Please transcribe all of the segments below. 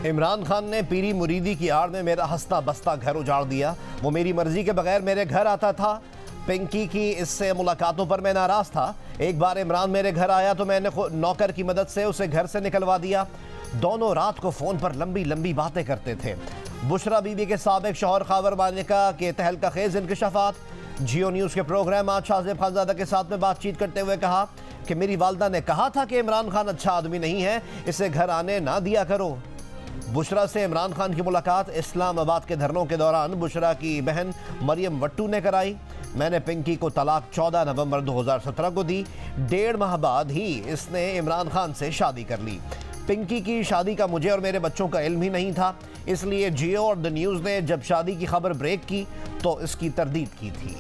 इमरान खान ने पीरी मुरीदी की आड़ में मेरा हंसता बसता घर उजाड़ दिया। वो मेरी मर्जी के बगैर मेरे घर आता था। पिंकी की इससे मुलाकातों पर मैं नाराज़ था। एक बार इमरान मेरे घर आया तो मैंने नौकर की मदद से उसे घर से निकलवा दिया। दोनों रात को फ़ोन पर लंबी लंबी बातें करते थे। बुशरा बीबी के साबिक शौहर खावर मानिका के तहलका खेज इंकशाफात। जियो न्यूज़ के प्रोग्राम आज शाहजेब खानजादा के साथ में बातचीत करते हुए कहा कि मेरी वालदा ने कहा था कि इमरान खान अच्छा आदमी नहीं है, इसे घर आने ना दिया करो। बुशरा से इमरान खान की मुलाकात इस्लामाबाद के धरनों के दौरान बुशरा की बहन मरियम वट्टू ने कराई। मैंने पिंकी को तलाक 14 नवंबर 2017 को दी। 1.5 माह बाद ही इसने इमरान खान से शादी कर ली। पिंकी की शादी का मुझे और मेरे बच्चों का इल्म ही नहीं था, इसलिए जियो और द न्यूज़ ने जब शादी की खबर ब्रेक की तो इसकी तरदीद की थी।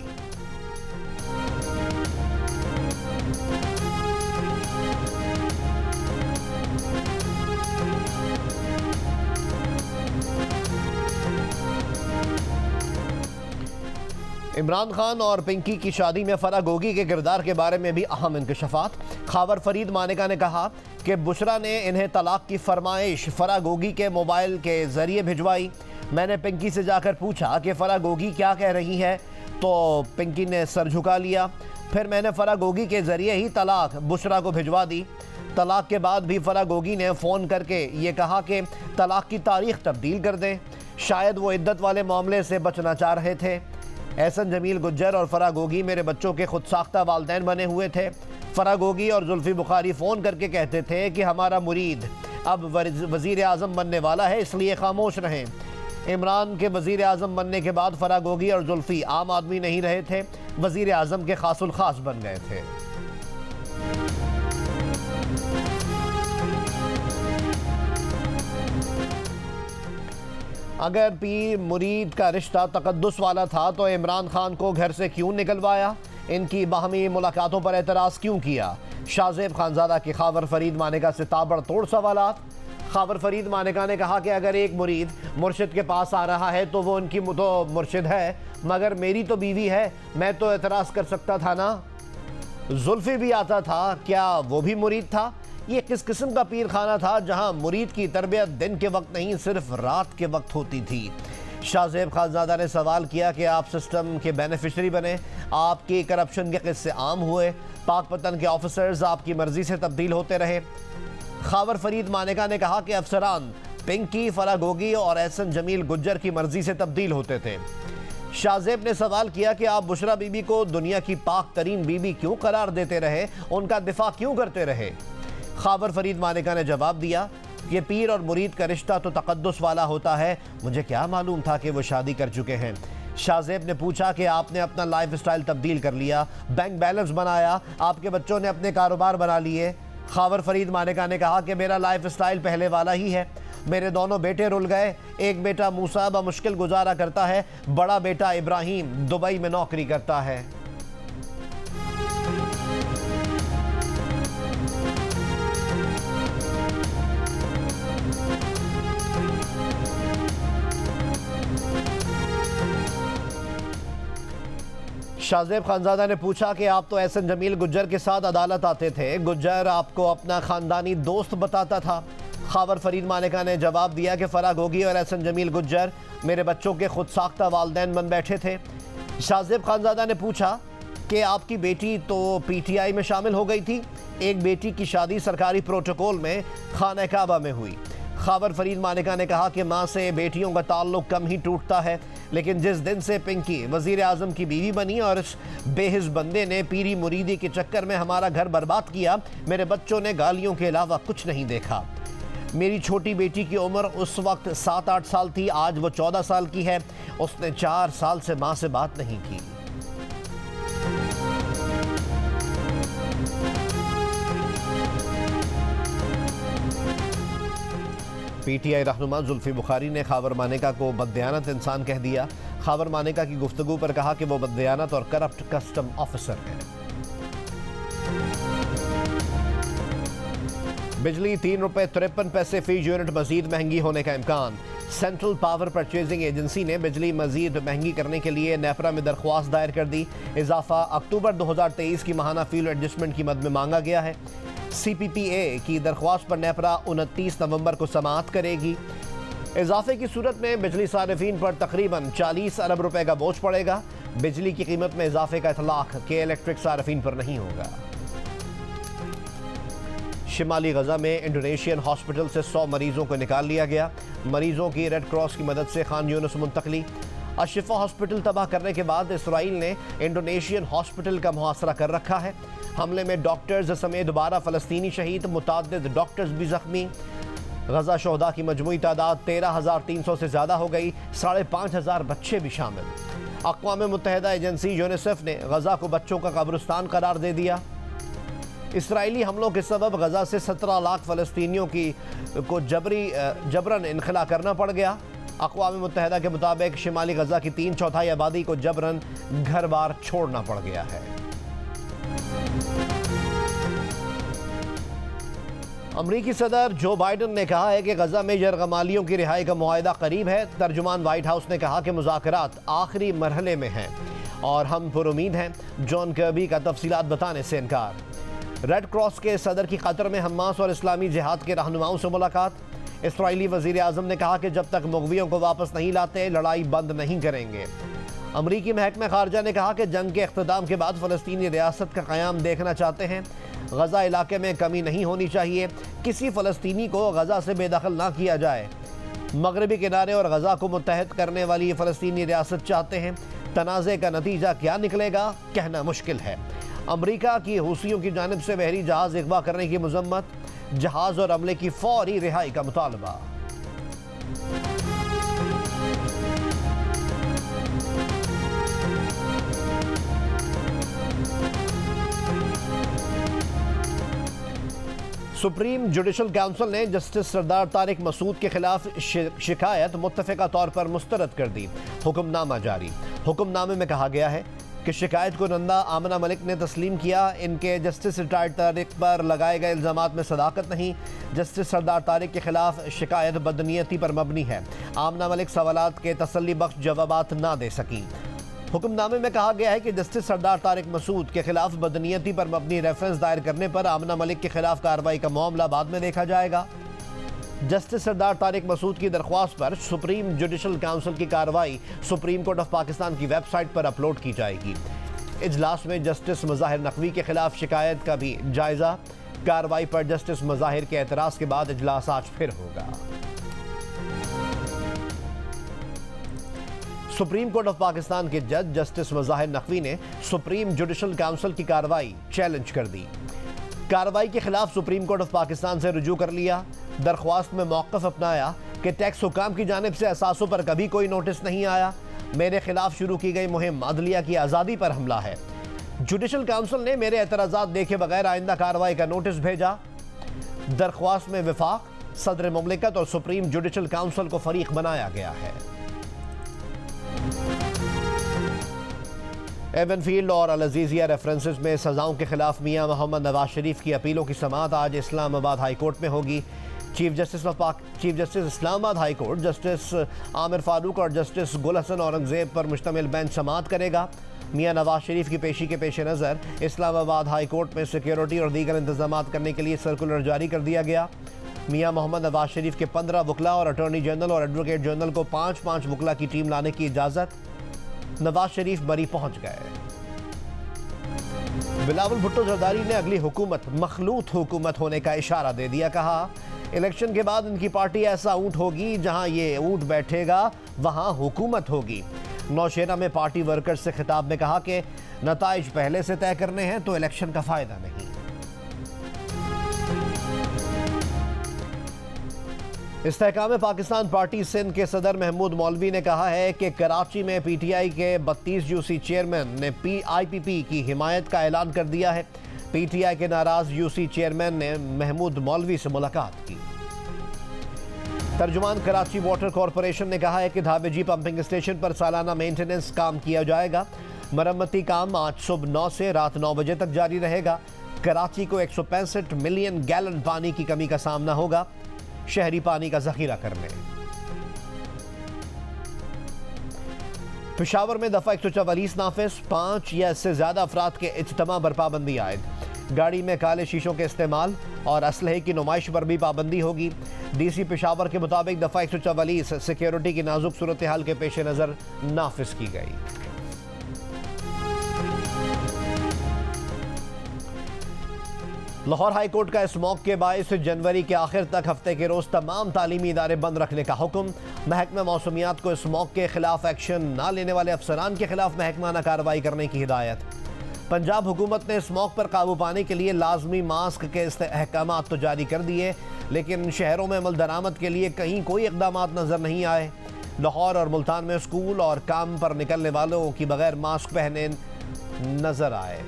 इमरान खान और पिंकी की शादी में फराह गोगी के किरदार के बारे में भी अहम इंकशाफात। खावर फरीद मानिका ने कहा कि बुशरा ने इन्हें तलाक की फरमाइश फराह गोगी के मोबाइल के ज़रिए भिजवाई। मैंने पिंकी से जाकर पूछा कि फराह गोगी क्या कह रही है, तो पिंकी ने सर झुका लिया। फिर मैंने फराह गोगी के ज़रिए ही तलाक बुशरा को भिजवा दी। तलाक के बाद भी फराह गोगी ने फ़ोन करके ये कहा कि तलाक की तारीख़ तब्दील कर दें। शायद वो इद्दत वाले मामले से बचना चाह रहे थे। एहसन जमील गुज्जर और फराह गोगी मेरे बच्चों के खुद साख्ता वालदैन बने हुए थे। फराह गोगी और जुल्फी बुखारी फ़ोन करके कहते थे कि हमारा मुरीद अब वज़ीर आज़म बनने वाला है, इसलिए खामोश रहें। इमरान के वज़ीर आज़म बनने के बाद फराह गोगी और जुल्फी आम आदमी नहीं रहे थे, वज़ीर आज़म के खासुल खास बन गए थे। अगर पीर मुरीद का रिश्ता तकद्दुस वाला था तो इमरान खान को घर से क्यों निकलवाया? इनकी बाहमी मुलाकातों पर एतराज़ क्यों किया? शाहजेब खानजादा की खावर फरीद मानिका से ताबड़तोड़ सवालात। खावर फरीद मानिका ने कहा कि अगर एक मुरीद मुर्शिद के पास आ रहा है तो वो उनकी तो मुर्शिद है, मगर मेरी तो बीवी है, मैं तो एतराज़ कर सकता था ना। जुल्फी भी आता था, क्या वो भी मुरीद था? ये किस किस्म का पीर खाना था जहां मुरीद की तरबियत दिन के वक्त नहीं सिर्फ रात के वक्त होती थी? शाहजेब खानजादा ने सवाल किया कि आप सिस्टम के बेनिफिशरी बने, आपके करप्शन के किस्से आम हुए, पाक पतन के ऑफिसर्स आपकी मर्जी से तब्दील होते रहे। खावर फरीद मानिका ने कहा कि अफसरान पिंकी, फराह गोगी और एहसन जमील गुज्जर की मर्जी से तब्दील होते थे। शाहजेब ने सवाल किया कि आप बुशरा बीबी को दुनिया की पाक तरीन बीबी क्यों करार देते रहे, उनका दिफा क्यों करते रहे? खावर फरीद मानिका ने जवाब दिया कि पीर और मुरीद का रिश्ता तो तकद्दुस वाला होता है, मुझे क्या मालूम था कि वो शादी कर चुके हैं। शाहजेब ने पूछा कि आपने अपना लाइफ स्टाइल तब्दील कर लिया, बैंक बैलेंस बनाया, आपके बच्चों ने अपने कारोबार बना लिए। खावर फरीद मानिका ने कहा कि मेरा लाइफ स्टाइल पहले वाला ही है। मेरे दोनों बेटे रुल गए। एक बेटा मूसा मुश्किल गुजारा करता है, बड़ा बेटा इब्राहिम दुबई में नौकरी करता है। शाहजेब खानजादा ने पूछा कि आप तो एहसन जमील गुज्जर के साथ अदालत आते थे, गुज्जर आपको अपना ख़ानदानी दोस्त बताता था। खावर फरीद मानिका ने जवाब दिया कि फराह गोगी और एहसन जमील गुज्जर मेरे बच्चों के खुद साख्ता वालदैन बन बैठे थे। शाहजेब खानजादा ने पूछा कि आपकी बेटी तो PTI में शामिल हो गई थी, एक बेटी की शादी सरकारी प्रोटोकॉल में खाना काबा में हुई। खावर फरीद मानिका ने कहा कि माँ से बेटियों का ताल्लुक कम ही टूटता है, लेकिन जिस दिन से पिंकी वज़ीर आज़म की बीवी बनी और इस बेहिस बंदे ने पीरी मुरीदी के चक्कर में हमारा घर बर्बाद किया, मेरे बच्चों ने गालियों के अलावा कुछ नहीं देखा। मेरी छोटी बेटी की उम्र उस वक्त 7-8 साल थी, आज वो 14 साल की है। उसने 4 साल से माँ से बात नहीं की। PTI रहनुमा जुल्फी बुखारी ने खावर मानिका को बददियानत इंसान कह दिया। खावर मानिका की गुफ्तगू पर कहा कि वो बददियानत और करप्ट कस्टम ऑफिसर है। बिजली ₹3.53 फी यूनिट मजीद महंगी होने का इम्कान। सेंट्रल पावर परचेजिंग एजेंसी ने बिजली मजीद महंगी करने के लिए नेपरा में दरख्वास्त दायर कर दी। इजाफा अक्टूबर 2023 की माहाना फ्यूल एडजस्टमेंट की मद में मांगा गया है। CPPA की दरख्वास्त पर नेपरा 29 नवंबर को समाअत करेगी। इजाफे की सूरत में बिजली सारिफीन पर तकरीबन 40 अरब रुपए का बोझ पड़ेगा। बिजली की कीमत में इजाफे का इतलाक के इलेक्ट्रिक सारिफीन पर नहीं होगा। शिमाली गजा में इंडोनेशियन हॉस्पिटल से 100 मरीजों को निकाल लिया गया। मरीजों की रेड क्रॉस की मदद से खान यूनुस मुंतकली। अशिफा हॉस्पिटल तबाह करने के बाद इसराइल ने इंडोनेशियन हॉस्पिटल का मुहासरा कर रखा है। हमले में डॉक्टर्स समेत 12 फ़लस्तीनी शहीद, मुताद्दिद डॉक्टर्स भी जख्मी। गजा शोहदा की मजमूई तादाद 13,300 से ज़्यादा हो गई, 5,500 बच्चे भी शामिल। अक़वाम मुत्तहिदा एजेंसी यूनिसेफ ने गजा को बच्चों का कब्रिस्तान करार दे दिया। इसराइली हमलों के सबब गजा से 17 लाख फ़लस्तीनियों को जबरन इनखला करना पड़ गया। अक़वाम मुत्तहिदा के मुताबिक शिमाली गजा की 3/4 आबादी को जबरन घर बार छोड़ना पड़ गया है। अमरीकी सदर जो बाइडन ने कहा है कि गजा में यरगमालियों की रिहाई का मुआहदा करीब है। तर्जुमान व्हाइट हाउस ने कहा कि मुज़ाकरात आखिरी मरहले में हैं और हम पुरुमीद हैं। जॉन कर्बी का तफसीलात बताने से इनकार। रेड क्रॉस के सदर की कतर में हमास और इस्लामी जिहाद के रहनुमाओं से मुलाकात। इसराइली वज़ीर आज़म ने कहा कि जब तक मुग़वियों को वापस नहीं लाते लड़ाई बंद नहीं करेंगे। अमरीकी महकमा खारजा ने कहा कि जंग के इख्तिताम के बाद फ़लस्तीनी रियासत का क़याम देखना चाहते हैं। गजा इलाके में कमी नहीं होनी चाहिए। किसी फ़लस्तीनी को गजा से बेदखल ना किया जाए। मगरबी किनारे और गजा को मुत्तहद करने वाली ये फ़लस्तीनी रियासत चाहते हैं। तनाज़े का नतीजा क्या निकलेगा कहना मुश्किल है। अमरीका की हूसियों की जानिब से बहरी जहाज़ अगवा करने की मज़म्मत। जहाज़ और अमले की फौरी रिहाई का मुतालबा। सुप्रीम जुडिशल काउंसिल ने जस्टिस सरदार तारिक मसूद के खिलाफ शिकायत मुत्तफ़िका तौर पर मुस्तरद कर दी। हुक्मनामा जारी। हुक्मनामे में कहा गया है कि शिकायत को नंदा आमना मलिक ने तस्लीम किया। इनके जस्टिस सरदार तारिक पर लगाए गए इल्ज़ामात में सदाकत नहीं। जस्टिस सरदार तारिक के खिलाफ शिकायत बदनीयती पर मबनी है। आमना मलिक सवालात के तसल्ली बख्श जवाबात ना दे सकी। हुक्मनामे में कहा गया है कि जस्टिस सरदार तारिक मसूद के खिलाफ बदनीयती पर मबनी रेफरेंस दायर करने पर आमना मलिक के खिलाफ कार्रवाई का मामला बाद में देखा जाएगा। जस्टिस सरदार तारिक मसूद की दरख्वास्त पर सुप्रीम जुडिशल काउंसिल की कार्रवाई सुप्रीम कोर्ट ऑफ पाकिस्तान की वेबसाइट पर अपलोड की जाएगी। इजलास में जस्टिस मज़ाहिर नकवी के खिलाफ शिकायत का भी जायजा। कार्रवाई पर जस्टिस मज़ाहिर के एतराज़ के बाद इजलास आज फिर होगा। सुप्रीम कोर्ट ऑफ पाकिस्तान के जज जस्टिस मज़ाहिर नकवी ने सुप्रीम जुडिशल काउंसिल की कार्रवाई चैलेंज कर दी। कार्रवाई के खिलाफ सुप्रीम कोर्ट ऑफ पाकिस्तान से रुजू कर लिया। दरख्वास्त में मौक़िफ़ अपनाया कि टैक्स हुकाम की जानिब से असासों पर कभी कोई नोटिस नहीं आया। मेरे खिलाफ शुरू की गई मुहिम अदलिया की आज़ादी पर हमला है। जुडिशल काउंसिल ने मेरे एतराज़ात देखे बगैर आइंदा कार्रवाई का नोटिस भेजा। दरख्वास्त में विफाक, सदर मुमलिकत और सुप्रीम जुडिशल काउंसिल को फरीक बनाया गया है। एवनफील्ड और अल-अज़ीज़िया रेफरेंसेस में सज़ाओं के खिलाफ मियां मोहम्मद नवाज शरीफ की अपीलों की समाअत आज इस्लामाबाद हाई कोर्ट में होगी। Chief justice Islamabad high court justice Aamir Farooq और जस्टिस गुल हसन औरंगजेब पर मुश्तमिल बेंच समाअत करेगा। मियां नवाज शरीफ की पेशी के पेश नज़र इस्लामाबाद हाई कोर्ट में सिक्योरिटी और दीगर इंतजाम करने के लिए सर्कुलर जारी कर दिया गया। मियां मोहम्मद नवाज शरीफ के 15 वकला और अटॉर्नी जनरल और एडवोकेट जनरल को 5-5 वकला की टीम लाने की इजाज़त। नवाज शरीफ बरी पहुंच गए। बिलावल भुट्टो जरदारी ने अगली हुकूमत मखलूत हुकूमत होने का इशारा दे दिया। कहा इलेक्शन के बाद इनकी पार्टी ऐसा ऊंट होगी, जहां ये ऊंट बैठेगा वहां हुकूमत होगी। नौशेरा में पार्टी वर्कर्स से खिताब में कहा कि नताइज पहले से तय करने हैं तो इलेक्शन का फायदा नहीं। इस्तेहकाम पाकिस्तान पार्टी सिंध के सदर महमूद मौलवी ने कहा है कि कराची में पीटीआई के 32 यूसी चेयरमैन ने आईपीपी की हिमायत का ऐलान कर दिया है। पीटीआई के नाराज यूसी चेयरमैन ने महमूद मौलवी से मुलाकात की। तर्जुमान कराची वाटर कॉरपोरेशन ने कहा है कि धाबेजी पंपिंग स्टेशन पर सालाना मेंटेनेंस काम किया जाएगा। मरम्मती काम आज सुबह 9 से रात 9 बजे तक जारी रहेगा। कराची को 165 मिलियन गैलन पानी की कमी का सामना होगा शहरी पानी का जखीरा करने। पेशावर में दफा 144 नाफिज, 5 या इससे ज्यादा अफराद के इज्तिमा पर पाबंदी आयद। गाड़ी में काले शीशों के इस्तेमाल और असलहे की नुमाइश पर भी पाबंदी होगी। DC पेशावर के मुताबिक दफ़ा 144 सिक्योरिटी की नाजुक सूरत हाल के पेश नज़र नाफिज की गई। लाहौर हाई कोर्ट का स्मॉग के बायस जनवरी के आखिर तक हफ्ते के रोज तमाम तालीमी इदारे बंद रखने का हुक्म। महकमा मौसमियात को स्मॉग के खिलाफ एक्शन न लेने वाले अफसरान के खिलाफ महकमाना कार्रवाई करने की हिदायत। पंजाब हुकूमत ने स्मॉग पर काबू पाने के लिए लाजमी मास्क के अहकाम तो जारी कर दिए, लेकिन शहरों में अमल दरामद के लिए कहीं कोई इकदाम नजर नहीं आए। लाहौर और मुल्तान में स्कूल और काम पर निकलने वालों की बगैर मास्क पहने नजर आए।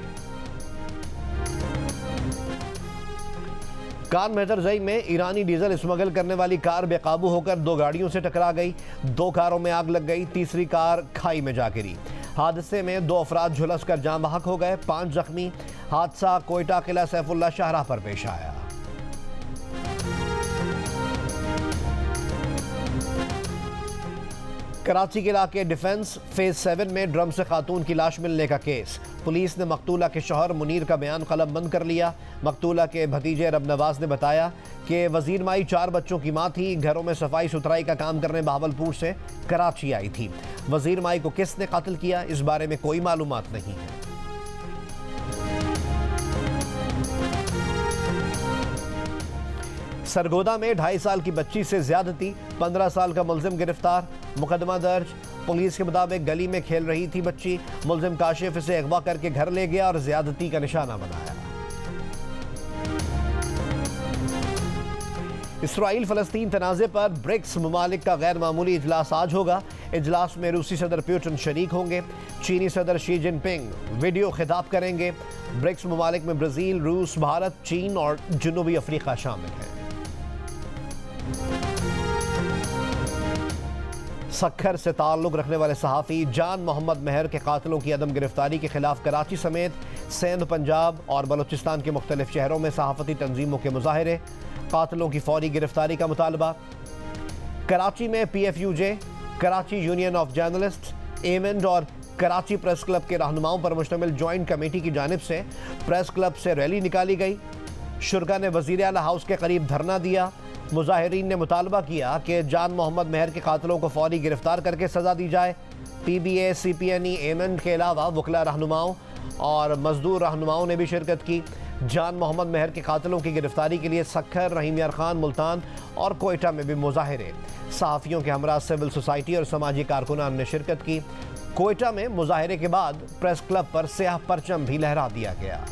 कान मेहतरजई में ईरानी डीजल स्मगल करने वाली कार बेकाबू होकर 2 गाड़ियों से टकरा गई। 2 कारों में आग लग गई, तीसरी कार खाई में जा गिरी। हादसे में 2 अफराद झुलस कर जान बहक हो गए, 5 जख्मी। हादसा कोयटा किला सैफुल्ला शाहराह पर पेश आया। कराची के इलाके डिफेंस फेज 7 में ड्रम से खातून की लाश मिलने का केस। पुलिस ने मकतूला के शौहर मुनीर का बयान कलम बंद कर लिया। मकतूला के भतीजे रब नवाज ने बताया कि वजीर माई 4 बच्चों की मां थी, घरों में सफाई सुथराई का काम करने बहावलपुर से कराची आई थी। वजीर माई को किसने कत्ल किया, इस बारे में कोई मालूमात नहीं है। सरगोदा में 2.5 साल की बच्ची से ज्यादती, 15 साल का मुलजिम गिरफ्तार। मुकदमा दर्ज। पुलिस के मुताबिक गली में खेल रही थी बच्ची, मुलजिम काशिफ इसे अगवा करके घर ले गया और ज्यादती का निशाना बनाया। इसराइल फलस्तीन तनाज़े पर ब्रिक्स ममालिक का गैर मामूली इजलास आज होगा। इजलास में रूसी सदर पुतिन शरीक होंगे। चीनी सदर शी जिनपिंग वीडियो खिताब करेंगे। ब्रिक्स ममालिक में ब्राज़ील, रूस, भारत, चीन और जनूबी अफ्रीका शामिल हैं। सक्खर से ताल्लुक़ रखने वाले सहाफ़ी जान मोहम्मद मेहर के कातिलों की अदम गिरफ्तारी के खिलाफ कराची समेत सिंध, पंजाब और बलूचिस्तान के मुख्तलिफ शहरों में सहाफ़ती तंजीमों के मुजाहरे। कातिलों की फौरी गिरफ्तारी का मुतालबा। कराची में PFUJ, Karachi union of journalist, amend और कराची प्रेस क्लब के रहनुमाओं पर मुश्तमिल जॉइंट कमेटी की जानिब से प्रेस क्लब से रैली निकाली गई। शुरका ने वज़ीर आला हाउस के करीब धरना दिया। मुजाहिरीन ने मुतालबा किया कि जान मोहम्मद मेहर के कातिलों को फौरी गिरफ्तार करके सज़ा दी जाए। PBA, CPNE, एमेंड के अलावा वकला रहनुमाओं और मजदूर रहनुमाओं ने भी शिरकत की। जान मोहम्मद मेहर के कातिलों की गिरफ्तारी के लिए सक्खर, रहीम यार खान, मुल्तान और कोयटा में भी मुजाहिरे। सहाफ़ियों के हमरा सिविल सोसाइटी और समाजी कारकुनान ने शिरकत की। कोयटा में मुजाहिरे के बाद प्रेस क्लब पर स्याह परचम भी लहरा दिया गया।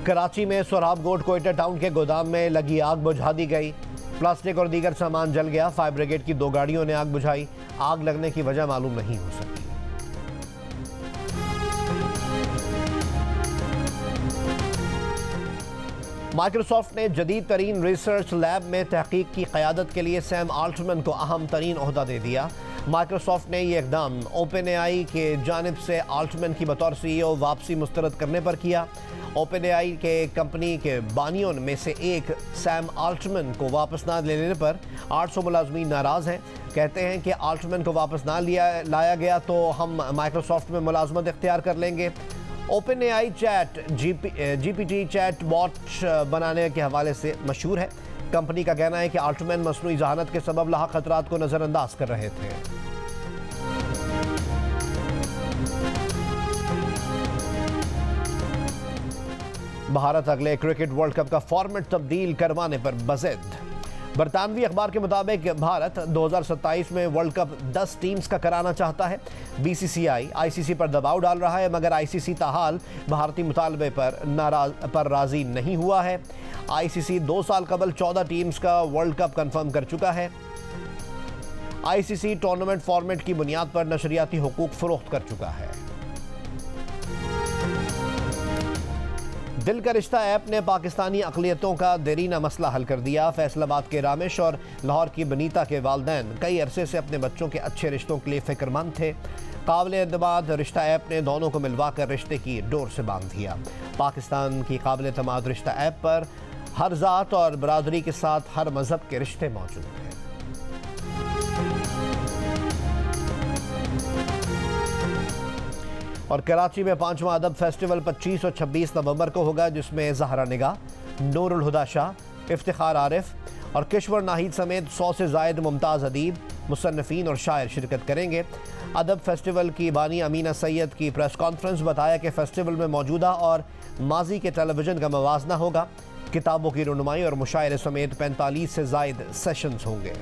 कराची में सोहराबगोट कोयटा टाउन के गोदाम में लगी आग बुझा दी गई। प्लास्टिक और दीगर सामान जल गया। फायर ब्रिगेड की 2 गाड़ियों ने आग बुझाई। आग लगने की वजह मालूम नहीं हो सकी। माइक्रोसॉफ्ट ने जदीद तरीन रिसर्च लैब में तहकीक की क़यादत के लिए सैम आल्टमैन को अहम तरीन ओहदा दे दिया। माइक्रोसॉफ्ट ने यह इकदाम OpenAI के जानिब से आल्टमैन की बतौर CEO वापसी मुस्तरद करने पर किया। OpenAI के कंपनी के बानियों में से एक सैम आल्टमैन को वापस ना लेने पर 800 मुलाजमीन नाराज़ हैं। कहते हैं कि आल्टमैन को वापस ना लाया गया तो हम माइक्रोसॉफ्ट में मुलाजमत इख्तियार कर लेंगे। OpenAI chat GPT chatbot बनाने के हवाले से मशहूर है। कंपनी का कहना है कि आल्टमैन मसनूई जहानत के सबब लाहक खतरात को नज़रअंदाज कर रहे थे। भारत अगले क्रिकेट वर्ल्ड कप का फॉर्मेट तब्दील करवाने पर बज़िद। बरतानवी अखबार के मुताबिक भारत 2027 में वर्ल्ड कप 10 टीम्स का कराना चाहता है। BCCI ICC पर दबाव डाल रहा है, मगर ICC ताहाल भारतीय मुतालबे पर राजी नहीं हुआ है। ICC 2 साल कबल 14 टीम्स का वर्ल्ड कप कंफर्म कर चुका है। ICC टूर्नामेंट फॉर्मेट की बुनियाद पर नशरियाती हुकूक फरोख्त कर चुका है। दिल का रिश्ता ऐप ने पाकिस्तानी अक़लियतों का देरीना मसला हल कर दिया। फैसलाबाद के रामेश और लाहौर की बनीता के वालदैन कई अरसे से अपने बच्चों के अच्छे रिश्तों के लिए फ़िक्रमंद थे। काबिल एतमाद रिश्ता ऐप ने दोनों को मिलवाकर रिश्ते की डोर से बांध दिया। पाकिस्तान की काबिल एतमाद रिश्ता ऐप पर हर ज़ात और बरादरी के साथ हर मज़हब के रिश्ते मौजूद हैं। और कराची में 5वां अदब फेस्टिवल 25 और 26 नवंबर को होगा, जिसमें ज़हरा निगाह, नूरुल हुदा शाह, इफ्तिखार आरिफ और किश्वर नाहिद समेत 100 से ज़ायद मुमताज़ अदीब, मुसन्निफ़ीन और शायर शिरकत करेंगे। अदब फेस्टिवल की बानी अमीना सैयद की प्रेस कॉन्फ्रेंस बताया कि फेस्टिवल में मौजूदा और माजी के टेलीविज़न का मवाजना होगा। किताबों की रुनुमाई और मुशायरे समेत 45 से ज़ायद सेशंस होंगे।